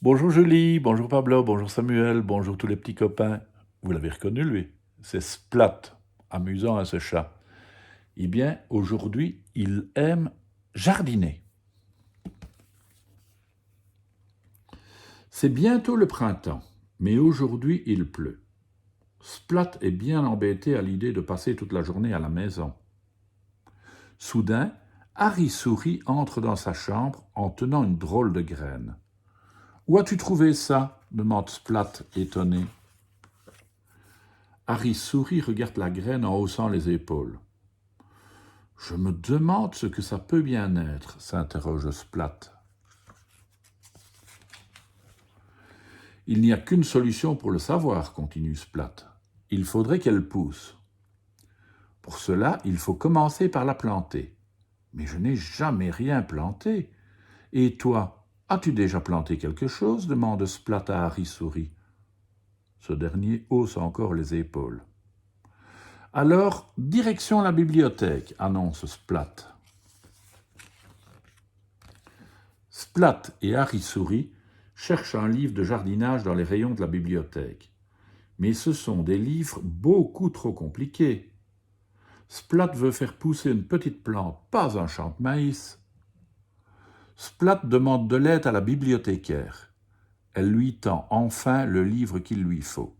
Bonjour Julie, bonjour Pablo, bonjour Samuel, bonjour tous les petits copains. Vous l'avez reconnu lui, c'est Splat, amusant à ce chat. Eh bien, aujourd'hui, il aime jardiner. C'est bientôt le printemps, mais aujourd'hui il pleut. Splat est bien embêté à l'idée de passer toute la journée à la maison. Soudain, Harry Souris entre dans sa chambre en tenant une drôle de graine. « Où as-tu trouvé ça ?» demande Splat, étonné. Harry Souris regarde la graine en haussant les épaules. « Je me demande ce que ça peut bien être, » s'interroge Splat. « Il n'y a qu'une solution pour le savoir, » continue Splat. « Il faudrait qu'elle pousse. Pour cela, il faut commencer par la planter. Mais je n'ai jamais rien planté. Et toi, as-tu déjà planté quelque chose ?» demande Splat à Harry Souris. Ce dernier hausse encore les épaules. « Alors, direction la bibliothèque, » annonce Splat. Splat et Harry Souris cherchent un livre de jardinage dans les rayons de la bibliothèque. Mais ce sont des livres beaucoup trop compliqués. Splat veut faire pousser une petite plante, pas un champ de maïs. Splat demande de l'aide à la bibliothécaire. Elle lui tend enfin le livre qu'il lui faut.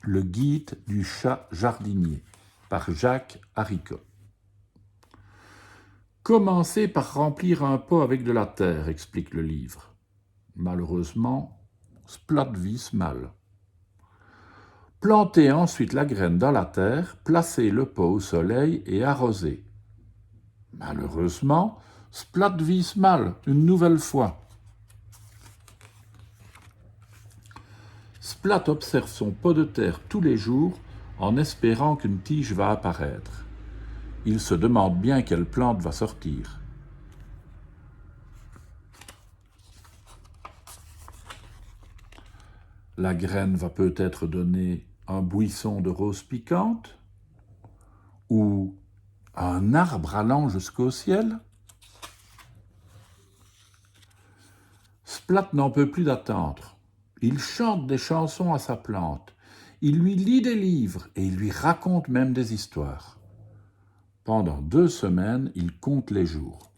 Le guide du chat jardinier, par Jacques Haricots. Commencez par remplir un pot avec de la terre, explique le livre. Malheureusement, Splat vise mal. Plantez ensuite la graine dans la terre, placez le pot au soleil et arrosez. Malheureusement, Splat vise mal une nouvelle fois. Splat observe son pot de terre tous les jours en espérant qu'une tige va apparaître. Il se demande bien quelle plante va sortir. La graine va peut-être donner un buisson de roses piquantes ou un arbre allant jusqu'au ciel. Splat n'en peut plus d'attendre. Il chante des chansons à sa plante, il lui lit des livres et il lui raconte même des histoires. Pendant 2 semaines, il compte les jours.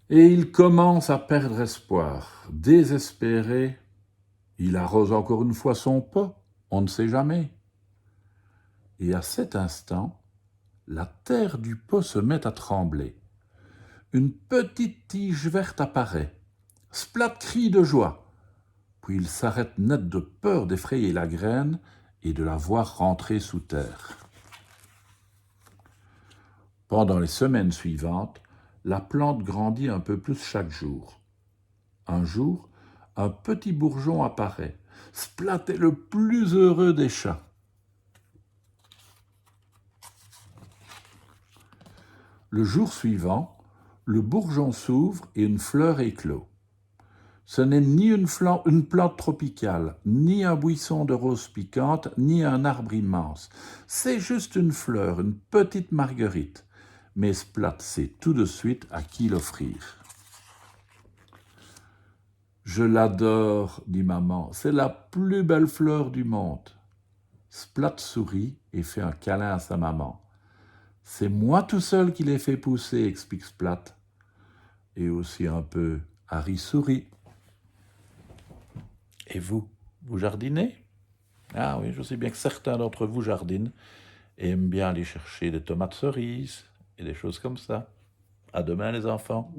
Et il commence à perdre espoir. Désespéré, il arrose encore une fois son pot, on ne sait jamais. Et à cet instant, la terre du pot se met à trembler. Une petite tige verte apparaît. Splat crie de joie. Puis il s'arrête net de peur d'effrayer la graine et de la voir rentrer sous terre. Pendant les semaines suivantes, la plante grandit un peu plus chaque jour. Un jour, un petit bourgeon apparaît. Splat est le plus heureux des chats. Le jour suivant, le bourgeon s'ouvre et une fleur éclot. Ce n'est ni une plante tropicale, ni un buisson de roses piquantes, ni un arbre immense. C'est juste une fleur, une petite marguerite. Mais Splat sait tout de suite à qui l'offrir. « Je l'adore, » dit maman, « c'est la plus belle fleur du monde. » Splat sourit et fait un câlin à sa maman. « C'est moi tout seul qui l'ai fait pousser, » explique Splat. Et aussi un peu Harry Souris. Et vous, vous jardinez ? Ah oui, je sais bien que certains d'entre vous jardinent et aiment bien aller chercher des tomates cerises et des choses comme ça. À demain les enfants.